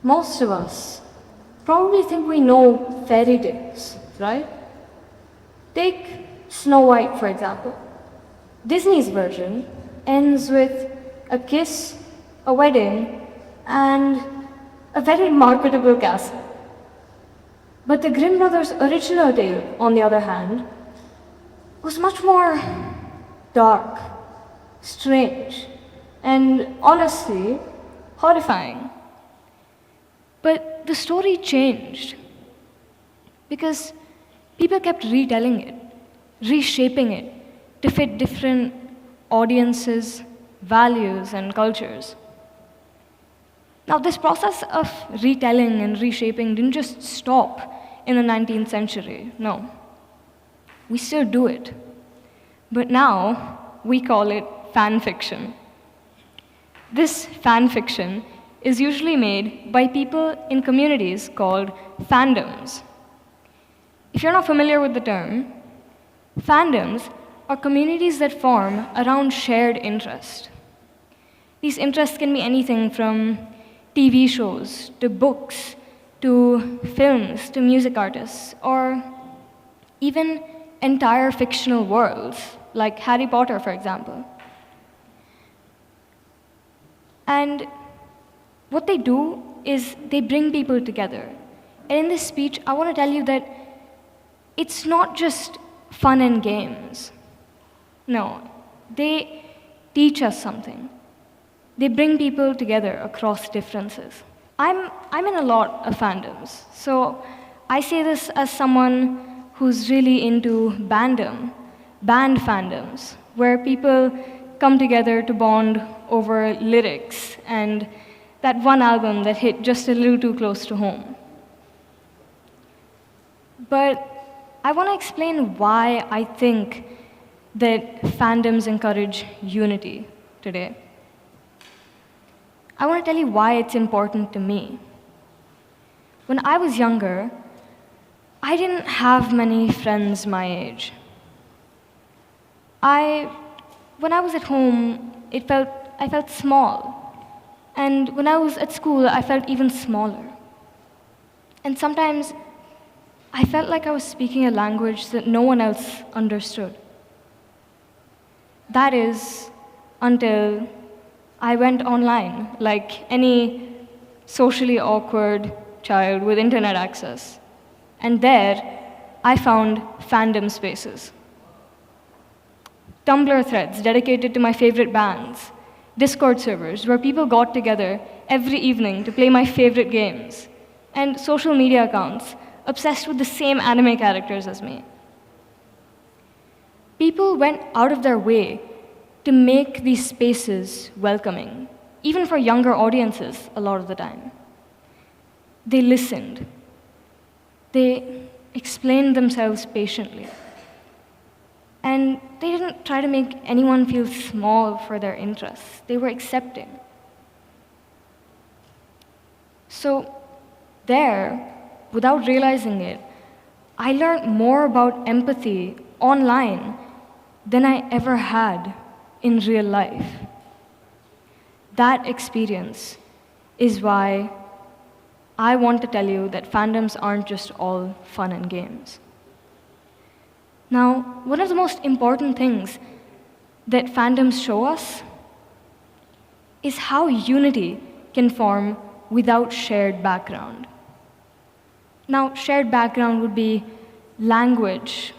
Most of us probably think we know fairy tales, right? Take Snow White, for example. Disney's version ends with a kiss, a wedding, and a very marketable castle. But the Grimm brothers' original tale, on the other hand, was much more dark, strange, and honestly, horrifying. But the story changed because people kept retelling it, reshaping it to fit different audiences, values, and cultures. Now, this process of retelling and reshaping didn't just stop in the 19th century, no. We still do it. But now, we call it fan fiction. This fan fiction is usually made by people in communities called fandoms. If you're not familiar with the term, fandoms are communities that form around shared interest. These interests can be anything from TV shows, to books, to films, to music artists, or even entire fictional worlds, like Harry Potter, for example. And what they do is they bring people together. And in this speech, I want to tell you that it's not just fun and games. No, they teach us something. They bring people together across differences. I'm in a lot of fandoms, so I say this as someone who's really into band fandoms, where people come together to bond over lyrics and that one album that hit just a little too close to home. But I want to explain why I think that fandoms encourage unity today. I want to tell you why it's important to me. When I was younger, I didn't have many friends my age. When I was at home, I felt small. And when I was at school, I felt even smaller. And sometimes, I felt like I was speaking a language that no one else understood. That is, until I went online, like any socially awkward child with internet access. And there, I found fandom spaces. Tumblr threads dedicated to my favorite bands, Discord servers where people got together every evening to play my favorite games, and social media accounts obsessed with the same anime characters as me. People went out of their way to make these spaces welcoming, even for younger audiences a lot of the time. They listened. They explained themselves patiently. And they didn't try to make anyone feel small for their interests. They were accepting. So there, without realizing it, I learned more about empathy online than I ever had in real life. That experience is why I want to tell you that fandoms aren't just all fun and games. Now, one of the most important things that fandoms show us is how unity can form without shared background. Now, shared background would be language,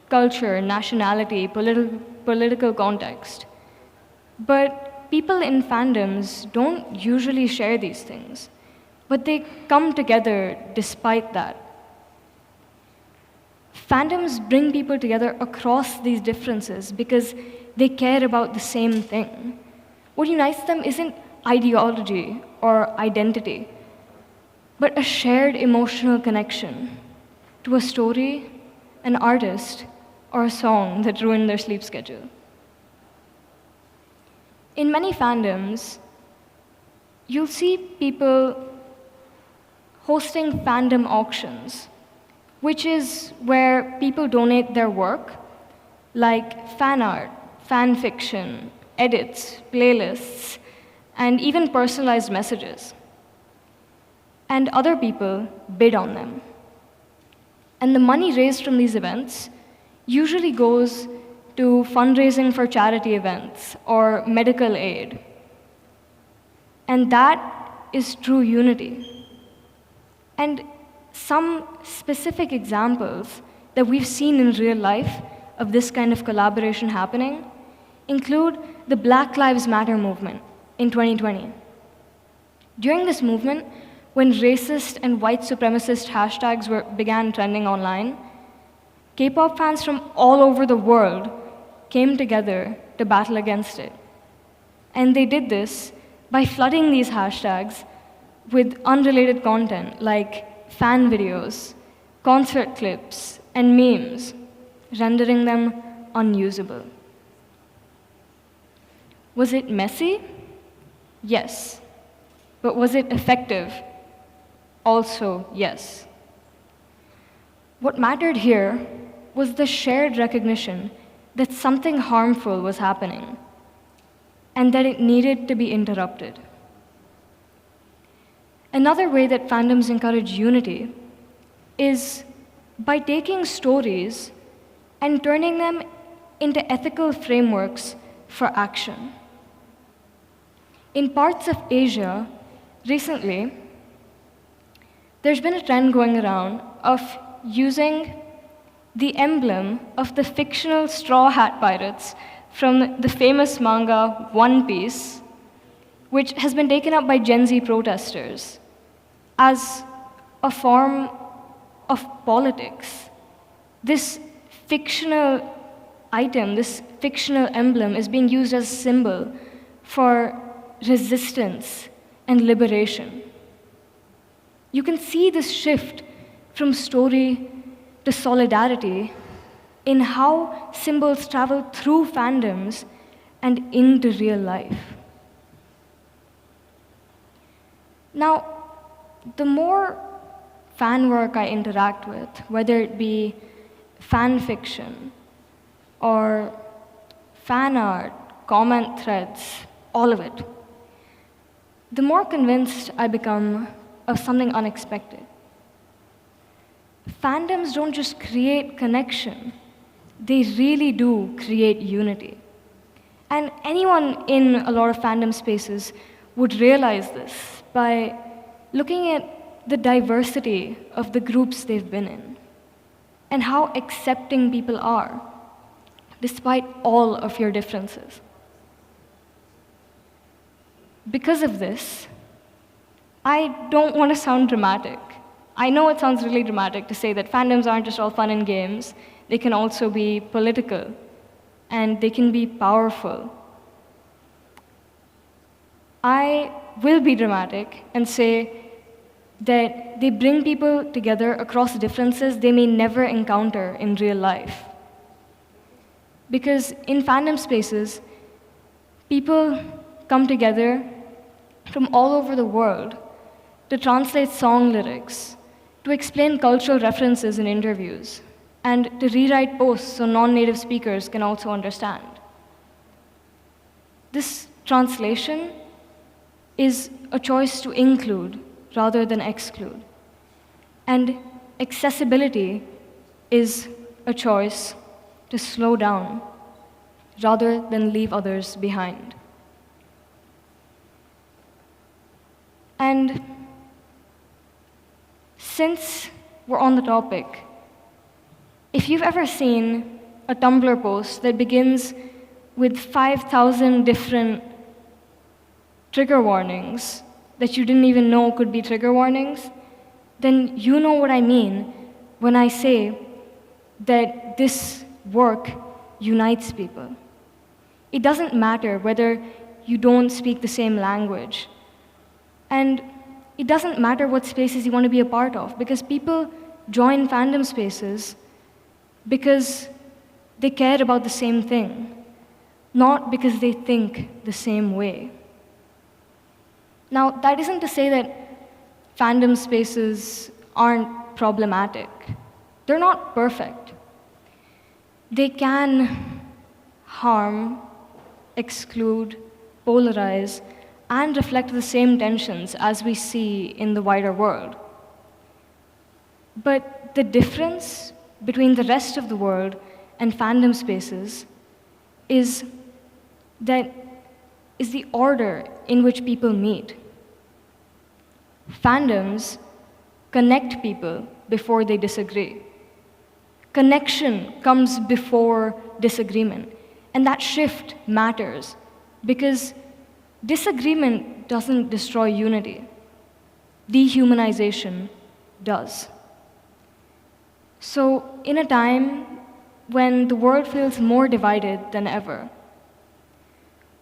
culture, nationality, political context. But people in fandoms don't usually share these things, but they come together despite that. Fandoms bring people together across these differences because they care about the same thing. What unites them isn't ideology or identity, but a shared emotional connection to a story, an artist, or a song that ruined their sleep schedule. In many fandoms, you'll see people hosting fandom auctions, which is where people donate their work, like fan art, fan fiction, edits, playlists, and even personalized messages. and other people bid on them. And the money raised from these events usually goes to fundraising for charity events or medical aid. And that is true unity. And some specific examples that we've seen in real life of this kind of collaboration happening include the Black Lives Matter movement in 2020. During this movement, when racist and white supremacist hashtags began trending online, K-pop fans from all over the world came together to battle against it. And they did this by flooding these hashtags with unrelated content like fan videos, concert clips, and memes, rendering them unusable. Was it messy? Yes. But was it effective? Also, yes. What mattered here was the shared recognition that something harmful was happening and that it needed to be interrupted. Another way that fandoms encourage unity is by taking stories and turning them into ethical frameworks for action. In parts of Asia, recently, there's been a trend going around of using the emblem of the fictional Straw Hat Pirates from the famous manga One Piece, which has been taken up by Gen Z protesters as a form of politics. This fictional item, this fictional emblem, is being used as a symbol for resistance and liberation. You can see this shift from story to solidarity in how symbols travel through fandoms and into real life. Now, the more fan work I interact with, whether it be fan fiction or fan art, comment threads, all of it, the more convinced I become of something unexpected. Fandoms don't just create connection, they really do create unity. And anyone in a lot of fandom spaces would realize this by looking at the diversity of the groups they've been in and how accepting people are, despite all of your differences. Because of this, I don't want to sound dramatic. I know it sounds really dramatic to say that fandoms aren't just all fun and games. They can also be political, and they can be powerful. I will be dramatic and say that they bring people together across differences they may never encounter in real life. Because in fandom spaces, people come together from all over the world to translate song lyrics, to explain cultural references in interviews, and to rewrite posts so non-native speakers can also understand. This translation is a choice to include rather than exclude. And accessibility is a choice to slow down rather than leave others behind. And since we're on the topic, if you've ever seen a Tumblr post that begins with 5,000 different trigger warnings that you didn't even know could be trigger warnings, then you know what I mean when I say that this work unites people. It doesn't matter whether you don't speak the same language. And it doesn't matter what spaces you want to be a part of, because people join fandom spaces because they care about the same thing, not because they think the same way. Now, that isn't to say that fandom spaces aren't problematic. They're not perfect. They can harm, exclude, polarize, and reflect the same tensions as we see in the wider world. But the difference between the rest of the world and fandom spaces is the order in which people meet. Fandoms connect people before they disagree. Connection comes before disagreement, and that shift matters because disagreement doesn't destroy unity. Dehumanization does. So, in a time when the world feels more divided than ever,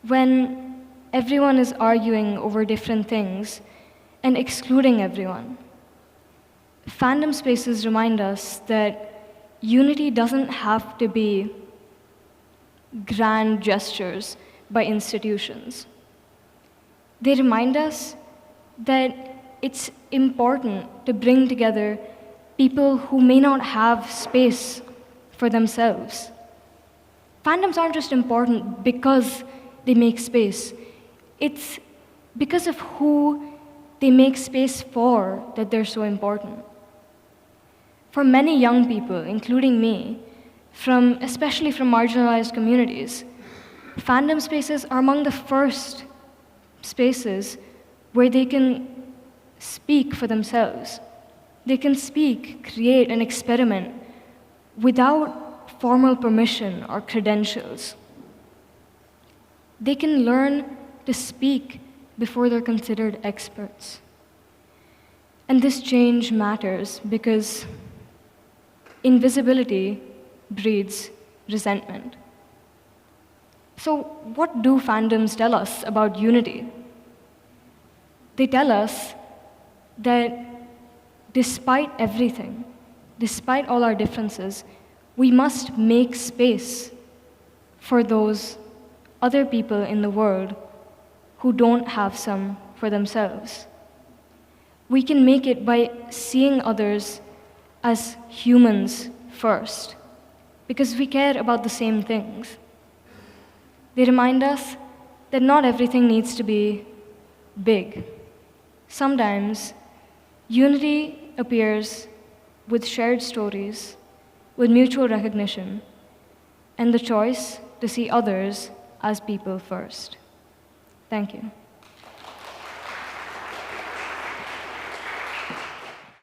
when everyone is arguing over different things and excluding everyone, fandom spaces remind us that unity doesn't have to be grand gestures by institutions. They remind us that it's important to bring together people who may not have space for themselves. Fandoms aren't just important because they make space. It's because of who they make space for that they're so important. For many young people, including me, especially from marginalized communities, fandom spaces are among the first spaces where they can speak for themselves. They can speak, create, and experiment without formal permission or credentials. They can learn to speak before they're considered experts. And this change matters because invisibility breeds resentment. So, what do fandoms tell us about unity? They tell us that despite everything, despite all our differences, we must make space for those other people in the world who don't have some for themselves. We can make it by seeing others as humans first, because we care about the same things. They remind us that not everything needs to be big. Sometimes, unity appears with shared stories, with mutual recognition, and the choice to see others as people first. Thank you.